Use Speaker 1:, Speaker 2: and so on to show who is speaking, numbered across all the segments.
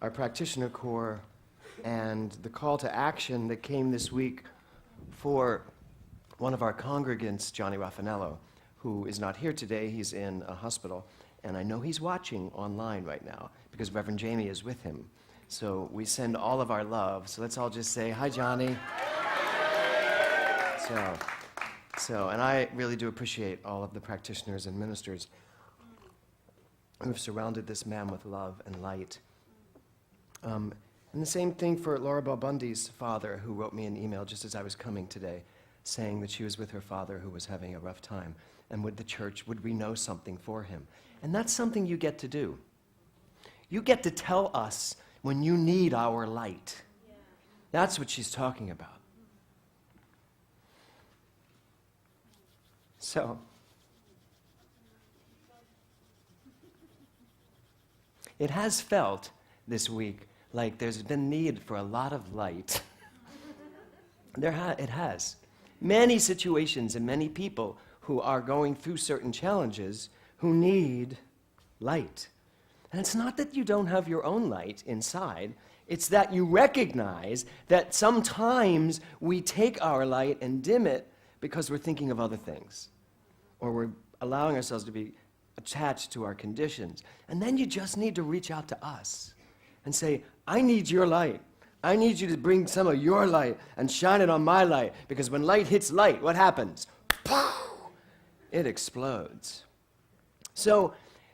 Speaker 1: our practitioner corps and the call to action that came this week for one of our congregants, Johnny Raffanello, who is not here today. He's in a hospital, and I know he's watching online right now because Reverend Jamie is with him. So we send all of our love. So let's all just say, hi, Johnny. And I really do appreciate all of the practitioners and ministers who've surrounded this man with love and light. And the same thing for Laura Bell Bundy's father, who wrote me an email just as I was coming today, saying that she was with her father who was having a rough time. And would we know something for him? And that's something you get to do. You get to tell us when you need our light. Yeah. That's what she's talking about. So, it has felt this week like there's been need for a lot of light. It has. Many situations and many people who are going through certain challenges who need light. And it's not that you don't have your own light inside, it's that you recognize that sometimes we take our light and dim it because we're thinking of other things, or we're allowing ourselves to be attached to our conditions. And then you just need to reach out to us and say, I need your light. I need you to bring some of your light and shine it on my light, because when light hits light, what happens? It explodes. So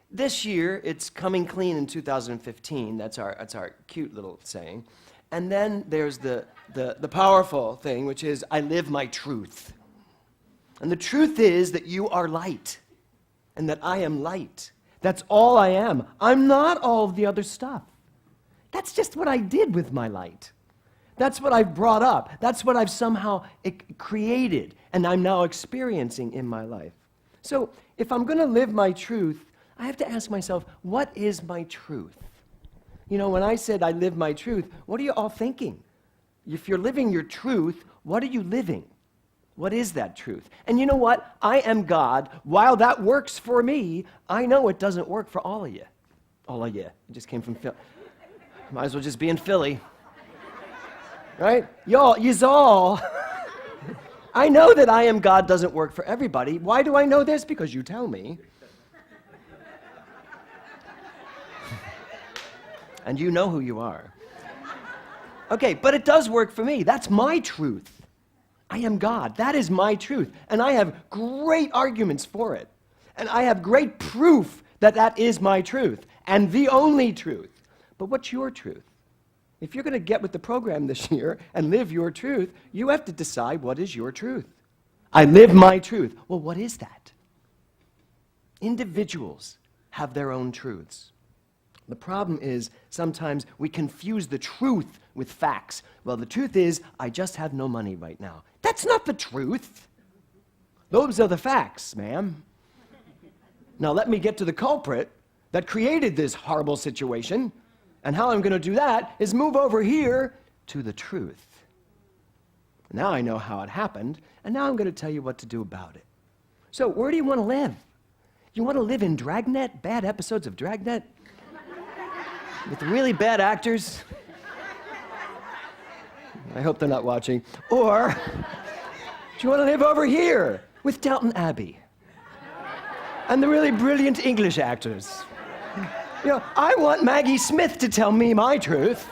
Speaker 1: this year, it's coming clean in 2015. That's our cute little saying. And then there's the powerful thing, which is, I live my truth. And the truth is that you are light, and that I am light. That's all I am. I'm not all of the other stuff. That's just what I did with my light. That's what I've brought up. That's what I've somehow created, and I'm now experiencing in my life. So if I'm going to live my truth, I have to ask myself, what is my truth? You know, when I said I live my truth, what are you all thinking? If you're living your truth, what are you living? What is that truth? And you know what? I am God. While that works for me, I know it doesn't work for all of you. All of you. It just came from Philly. Might as well just be in Philly. Right? Y'all, yous all. I know that I am God doesn't work for everybody. Why do I know this? Because you tell me. And you know who you are. Okay, but it does work for me. That's my truth. I am God. That is my truth. And I have great arguments for it. And I have great proof that that is my truth and the only truth. But what's your truth? If you're going to get with the program this year and live your truth, you have to decide what is your truth. I live my truth. Well, what is that? Individuals have their own truths. The problem is sometimes we confuse the truth with facts. Well, the truth is, I just have no money right now. That's not the truth. Those are the facts, ma'am. Now let me get to the culprit that created this horrible situation. And how I'm going to do that is move over here to the truth. Now I know how it happened, and now I'm going to tell you what to do about it. So where do you want to live? You want to live in Dragnet? Bad episodes of Dragnet? With really bad actors? I hope they're not watching. Or do you want to live over here with Downton Abbey? And the really brilliant English actors? You know, I want Maggie Smith to tell me my truth,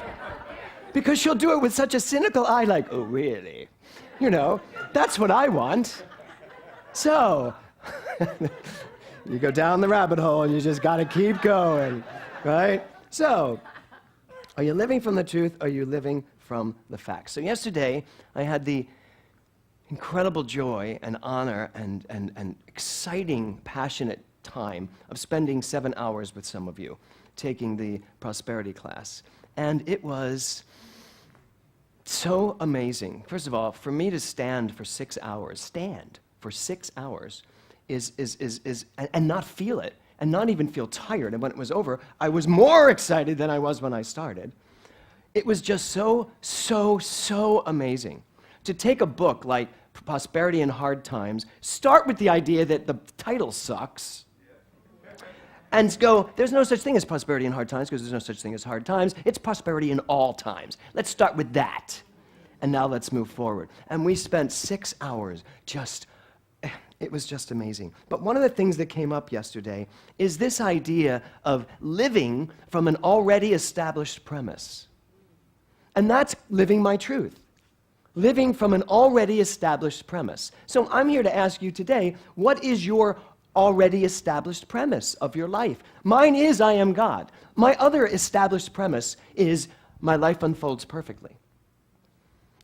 Speaker 1: because she'll do it with such a cynical eye, like, oh, really? You know, that's what I want. So, you go down the rabbit hole and you just got to keep going, right? So, are you living from the truth, or are you living from the facts? So yesterday, I had the incredible joy and honor and exciting, passionate time of spending 7 hours with some of you, taking the prosperity class. And it was so amazing. First of all, for me to stand for 6 hours, and not feel it, and not even feel tired. And when it was over, I was more excited than I was when I started. It was just so amazing. To take a book like Prosperity in Hard Times, start with the idea that the title sucks, and go, there's no such thing as prosperity in hard times because there's no such thing as hard times. It's prosperity in all times. Let's start with that. And now let's move forward. And we spent 6 hours it was just amazing. But one of the things that came up yesterday is this idea of living from an already established premise. And that's living my truth. Living from an already established premise. So I'm here to ask you today, what is your already established premise of your life? Mine is I am God. My other established premise is my life unfolds perfectly.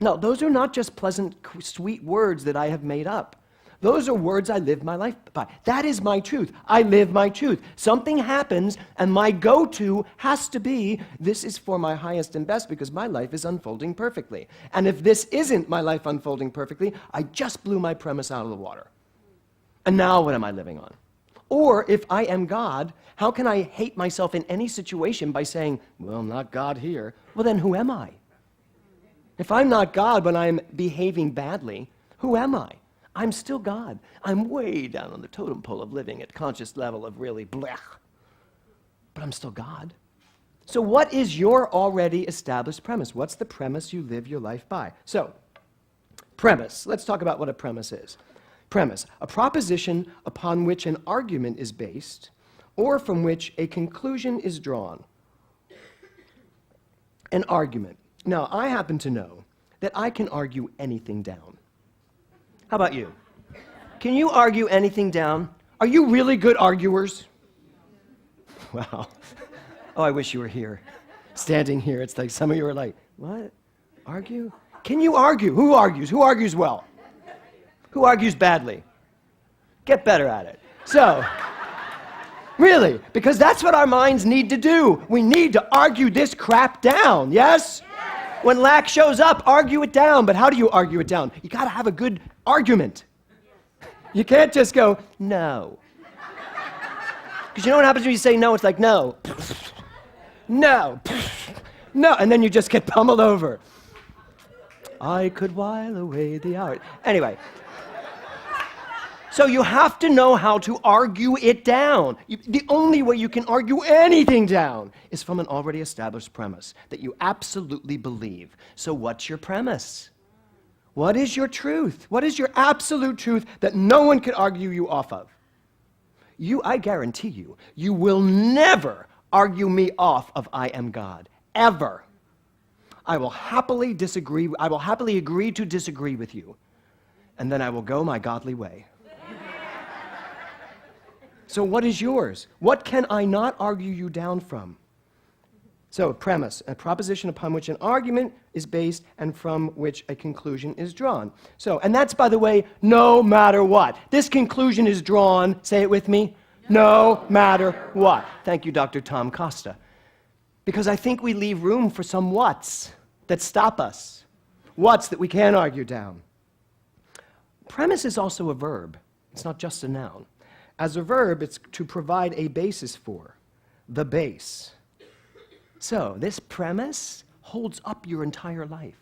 Speaker 1: Now, those are not just pleasant, sweet words that I have made up. Those are words I live my life by. That is my truth. I live my truth. Something happens, and my go-to has to be, this is for my highest and best because my life is unfolding perfectly. And if this isn't my life unfolding perfectly, I just blew my premise out of the water. And now what am I living on? Or if I am God, how can I hate myself in any situation by saying, well, I'm not God here. Well, then who am I? If I'm not God when I'm behaving badly, who am I? I'm still God. I'm way down on the totem pole of living at conscious level of really blech. But I'm still God. So what is your already established premise? What's the premise you live your life by? So, premise. Let's talk about what a premise is. Premise, a proposition upon which an argument is based or from which a conclusion is drawn. An argument. Now, I happen to know that I can argue anything down. How about you? Can you argue anything down? Are you really good arguers? Wow. Oh, I wish you were here. Standing here, it's like some of you are like, what? Argue? Can you argue? Who argues? Who argues well? Who argues badly? Get better at it. So, really, because that's what our minds need to do. We need to argue this crap down, yes? When lack shows up, argue it down. But how do you argue it down? You got to have a good argument. You can't just go, no. Because you know what happens when you say no? It's like, no. No. No. And then you just get pummeled over. I could while away the hour. Anyway. So you have to know how to argue it down. The only way you can argue anything down is from an already established premise that you absolutely believe. So what's your premise? What is your truth? What is your absolute truth that no one can argue you off of? I guarantee you, you will never argue me off of I am God. Ever. I will happily disagree. I will happily agree to disagree with you. And then I will go my godly way. So what is yours? What can I not argue you down from? So a premise, a proposition upon which an argument is based and from which a conclusion is drawn. So, and that's, by the way, no matter what. This conclusion is drawn, say it with me, no matter what. Thank you, Dr. Tom Costa. Because I think we leave room for some whats that stop us. Whats that we can't argue down. Premise is also a verb. It's not just a noun. As a verb, it's to provide a basis for, the base. So this premise holds up your entire life.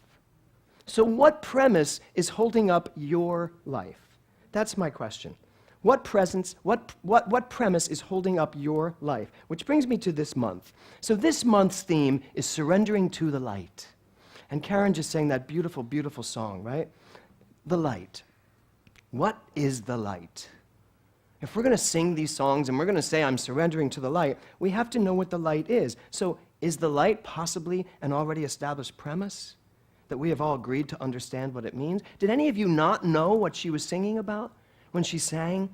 Speaker 1: So what premise is holding up your life? That's my question. What premise is holding up your life? Which brings me to this month. So this month's theme is surrendering to the light. And Karen just sang that beautiful, beautiful song, right? The light. What is the light? If we're going to sing these songs and we're going to say, I'm surrendering to the light, we have to know what the light is. So is the light possibly an already established premise that we have all agreed to understand what it means? Did any of you not know what she was singing about when she sang,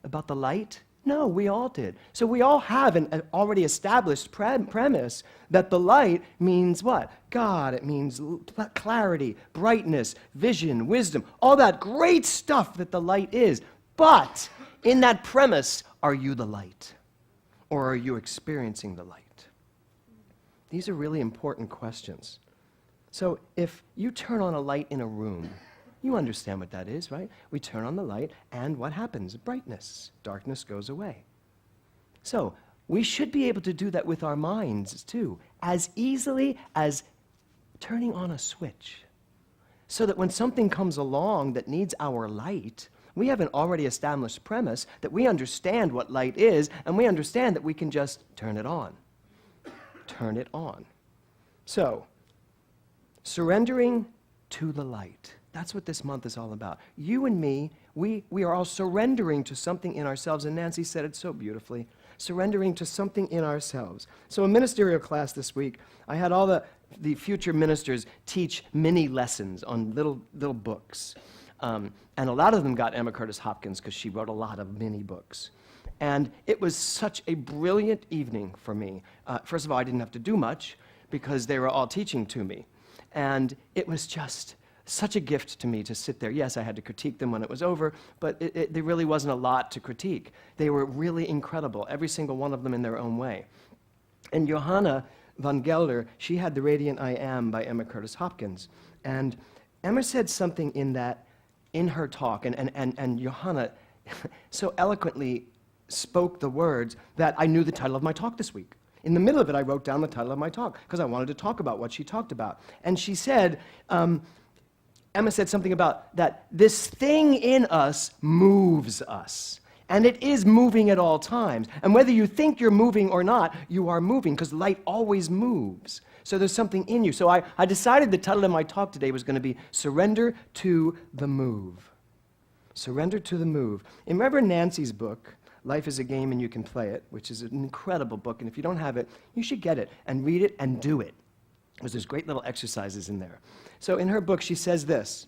Speaker 1: about the light? No, we all did. So we all have an already established premise that the light means what? God. It means clarity, brightness, vision, wisdom, all that great stuff that the light is. But in that premise, are you the light? Or are you experiencing the light? These are really important questions. So if you turn on a light in a room, you understand what that is, right? We turn on the light, and what happens? Brightness. Darkness goes away. So we should be able to do that with our minds, too, as easily as turning on a switch. So that when something comes along that needs our light, We have an already established premise that we understand what light is, and we understand that we can just turn it on. Turn it on. So, surrendering to the light. That's what this month is all about. You and me, we are all surrendering to something in ourselves, and Nancy said it so beautifully, surrendering to something in ourselves. So a ministerial class this week, I had all the future ministers teach mini lessons on little books. And a lot of them got Emma Curtis Hopkins because she wrote a lot of mini books. And it was such a brilliant evening for me. First of all, I didn't have to do much because they were all teaching to me. And it was just such a gift to me to sit there. Yes, I had to critique them when it was over, but there really wasn't a lot to critique. They were really incredible, every single one of them in their own way. And Johanna von Gelder, she had The Radiant I Am by Emma Curtis Hopkins. And Emma said something in her talk, and Johanna so eloquently spoke the words that I knew the title of my talk this week. In the middle of it, I wrote down the title of my talk because I wanted to talk about what she talked about. And she said, Emma said something about that this thing in us moves us. And it is moving at all times. And whether you think you're moving or not, you are moving because light always moves. So there's something in you. So I decided the title of my talk today was going to be Surrender to the Move. Surrender to the Move. In Reverend Nancy's book, Life is a Game and You Can Play It, which is an incredible book, and if you don't have it, you should get it and read it and do it, because there's great little exercises in there. So in her book, she says this,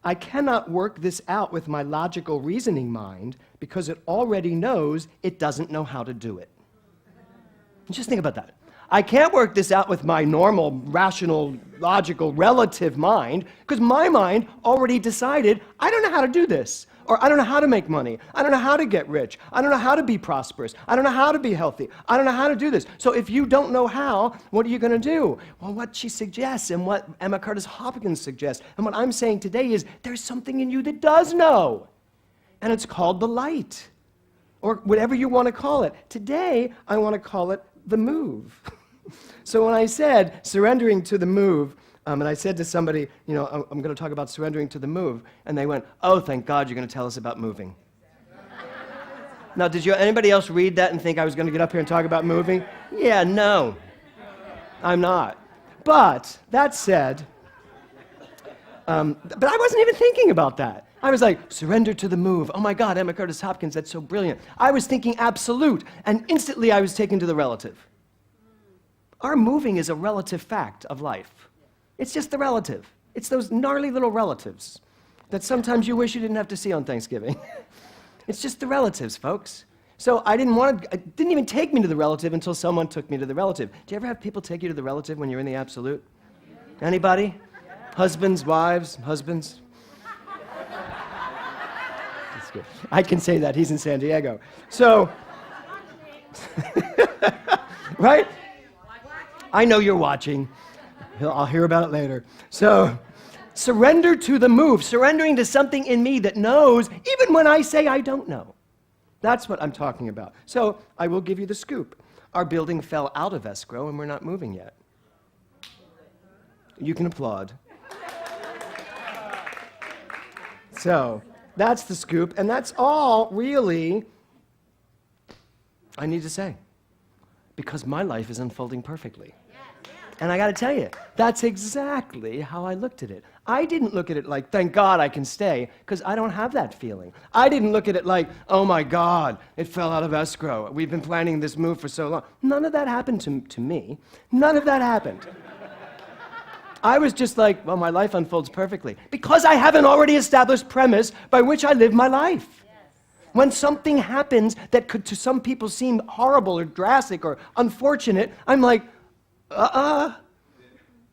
Speaker 1: I cannot work this out with my logical reasoning mind because it already knows it doesn't know how to do it. Just think about that. I can't work this out with my normal, rational, logical, relative mind because my mind already decided, I don't know how to do this. Or I don't know how to make money. I don't know how to get rich. I don't know how to be prosperous. I don't know how to be healthy. I don't know how to do this. So if you don't know how, what are you going to do? Well, what she suggests and what Emma Curtis Hopkins suggests and what I'm saying today is there's something in you that does know. And it's called the light. Or whatever you want to call it. Today, I want to call it the move. So when I said surrendering to the move, and I said to somebody, I'm going to talk about surrendering to the move. And they went, oh, thank God you're going to tell us about moving. Now, did anybody else read that and think I was going to get up here and talk about moving? Yeah, no. I'm not. But that said, but I wasn't even thinking about that. I was like, surrender to the move. Oh my God, Emma Curtis Hopkins, that's so brilliant. I was thinking absolute, and instantly I was taken to the relative. Our moving is a relative fact of life. It's just the relative. It's those gnarly little relatives that sometimes you wish you didn't have to see on Thanksgiving. It's just the relatives, folks. So it didn't even take me to the relative until someone took me to the relative. Do you ever have people take you to the relative when you're in the absolute? Anybody? Husbands, wives, husbands? That's good. I can say that. He's in San Diego. So, right? I know you're watching. I'll hear about it later. So, surrender to the move, surrendering to something in me that knows, even when I say I don't know. That's what I'm talking about. So, I will give you the scoop. Our building fell out of escrow, and we're not moving yet. You can applaud. So, that's the scoop, and that's all, really, I need to say. Because my life is unfolding perfectly. And I got to tell you, that's exactly how I looked at it. I didn't look at it like, thank God I can stay, because I don't have that feeling. I didn't look at it like, oh my God, it fell out of escrow. We've been planning this move for so long. None of that happened to me. None of that happened. I was just like, well, my life unfolds perfectly, because I have an already established premise by which I live my life. When something happens that could to some people seem horrible or drastic or unfortunate, I'm like,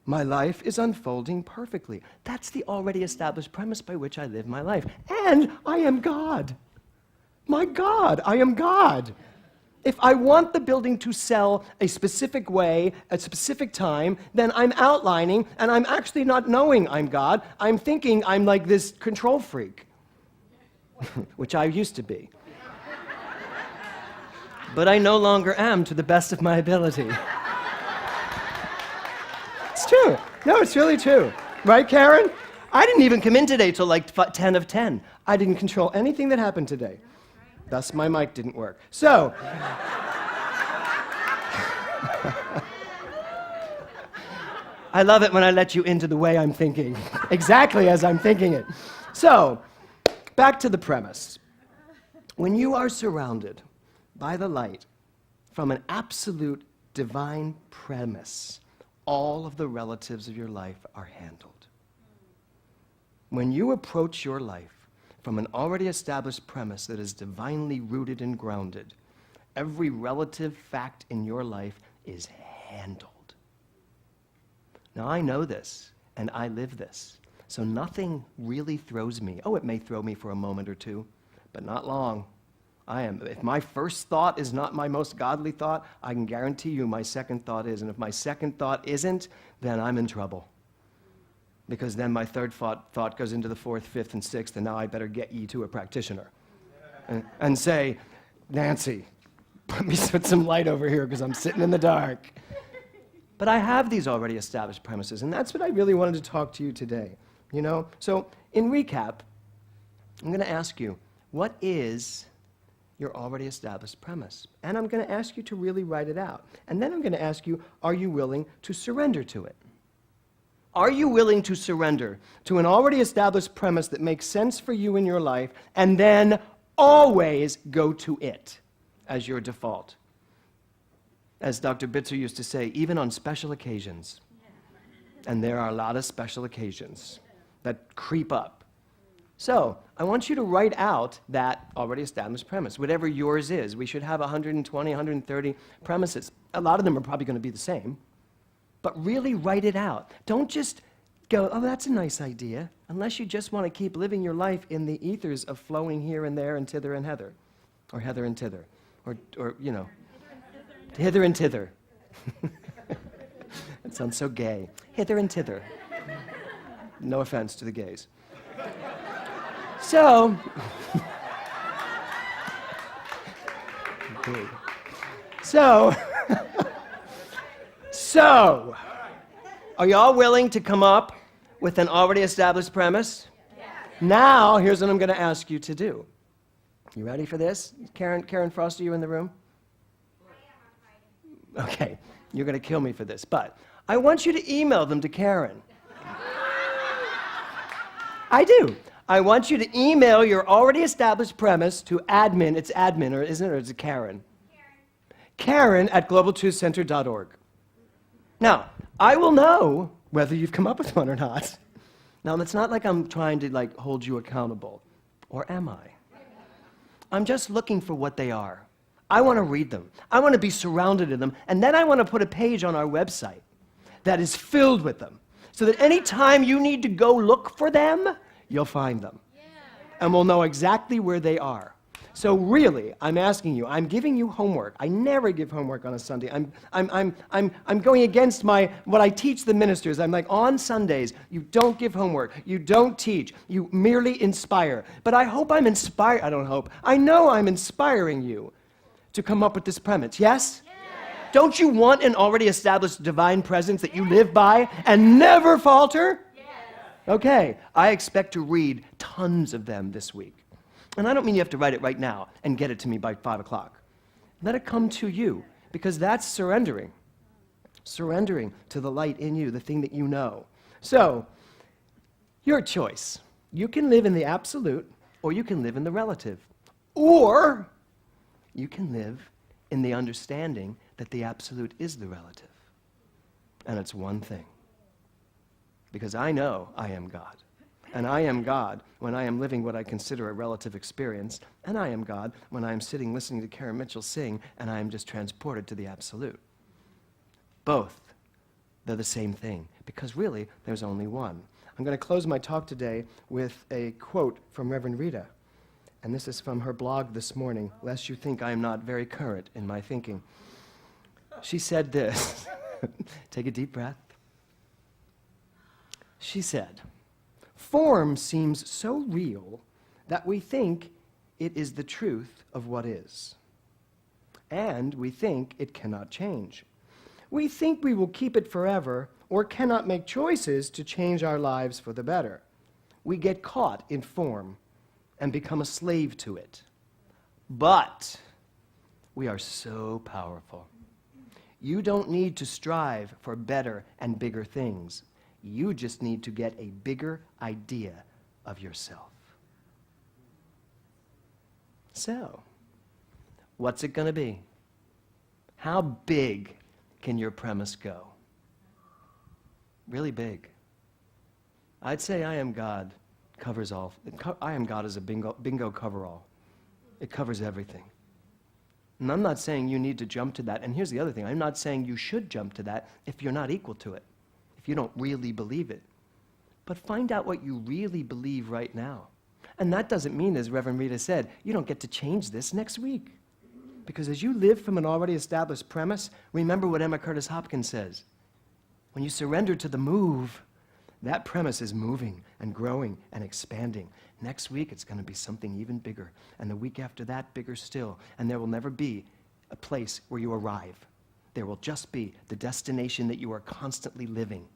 Speaker 1: my life is unfolding perfectly. That's the already established premise by which I live my life. And I am God. My God, I am God. If I want the building to sell a specific way, at a specific time, then I'm outlining, and I'm actually not knowing I'm God. I'm thinking I'm like this control freak, which I used to be. But I no longer am, to the best of my ability. It's true. No, it's really true. Right, Karen? I didn't even come in today till like 10 of 10. I didn't control anything that happened today. Thus, my mic didn't work. So, I love it when I let you into the way I'm thinking, exactly as I'm thinking it. So, back to the premise. When you are surrounded by the light from an absolute divine premise, all of the relatives of your life are handled. When you approach your life from an already established premise that is divinely rooted and grounded, every relative fact in your life is handled. Now, I know this, and I live this, so nothing really throws me. Oh, it may throw me for a moment or two, but not long. If my first thought is not my most godly thought, I can guarantee you my second thought is, and if my second thought isn't, then I'm in trouble. Because then my third thought goes into the fourth, fifth, and sixth, and now I better get ye to a practitioner. And say, Nancy, put some light over here because I'm sitting in the dark. But I have these already established premises, and that's what I really wanted to talk to you today. So in recap, I'm going to ask you, what is your already established premise? And I'm going to ask you to really write it out. And then I'm going to ask you, are you willing to surrender to it? Are you willing to surrender to an already established premise that makes sense for you in your life, and then always go to it as your default? As Dr. Bitzer used to say, even on special occasions, and there are a lot of special occasions that creep up. So, I want you to write out that already established premise, whatever yours is. We should have 120, 130 premises. A lot of them are probably going to be the same, but really write it out. Don't just go, oh, that's a nice idea, unless you just want to keep living your life in the ethers of flowing here and there and thither and heather, or heather and thither, or hither and thither. That sounds so gay. Hither and thither. No offense to the gays. So, so, are y'all willing to come up with an already established premise? Yes. Now, here's what I'm going to ask you to do. You ready for this? Karen Frost, are you in the room? Okay, you're going to kill me for this, but I want you to email them to Karen. I do. I want you to email your already established premise to admin. It's admin, or isn't it, or is it Karen? Karen at globaltruthcenter.org. Now, I will know whether you've come up with one or not. Now, it's not like I'm trying to hold you accountable, or am I? I'm just looking for what they are. I want to read them. I want to be surrounded in them, and then I want to put a page on our website that is filled with them, so that any time you need to go look for them, you'll find them. Yeah. And we'll know exactly where they are. So really, I'm asking you, I'm giving you homework. I never give homework on a Sunday. I'm going against what I teach the ministers. I'm like, on Sundays, you don't give homework. You don't teach. You merely inspire. But I hope I'm inspired. I don't hope. I know I'm inspiring you to come up with this premise. Yes? Yes? Don't you want an already established divine presence that you live by and never falter? Yes. Okay, I expect to read tons of them this week. And I don't mean you have to write it right now and get it to me by 5 o'clock. Let it come to you, because that's surrendering. Surrendering to the light in you, the thing that you know. So, your choice. You can live in the absolute, or you can live in the relative. Or you can live in the understanding that the absolute is the relative. And it's one thing. Because I know I am God. And I am God when I am living what I consider a relative experience. And I am God when I am sitting listening to Karen Mitchell sing and I am just transported to the absolute. Both, they're the same thing. Because really, there's only one. I'm going to close my talk today with a quote from Reverend Rita. And this is from her blog this morning, lest you think I am not very current in my thinking. She said this. Take a deep breath. She said, "Form seems so real that we think it is the truth of what is. And we think it cannot change. We think we will keep it forever or cannot make choices to change our lives for the better. We get caught in form and become a slave to it. But we are so powerful. You don't need to strive for better and bigger things. You just need to get a bigger idea of yourself. So, what's it going to be? How big can your premise go? Really big. I'd say I am God covers all. I am God is a bingo coverall. It covers everything. And I'm not saying you need to jump to that. And here's the other thing. I'm not saying you should jump to that if you're not equal to it, if you don't really believe it. But find out what you really believe right now. And that doesn't mean, as Reverend Rita said, you don't get to change this next week. Because as you live from an already established premise, remember what Emma Curtis Hopkins says. When you surrender to the move, that premise is moving and growing and expanding. Next week, it's going to be something even bigger. And the week after that, bigger still. And there will never be a place where you arrive. There will just be the destination that you are constantly living,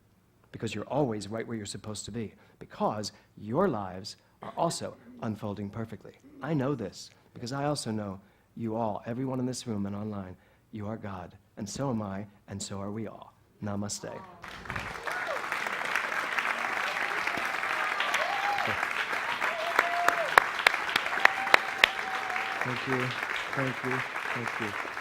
Speaker 1: because you're always right where you're supposed to be, because your lives are also unfolding perfectly. I know this, because I also know you all, everyone in this room and online, you are God, and so am I, and so are we all. Namaste. Thank you, thank you, thank you.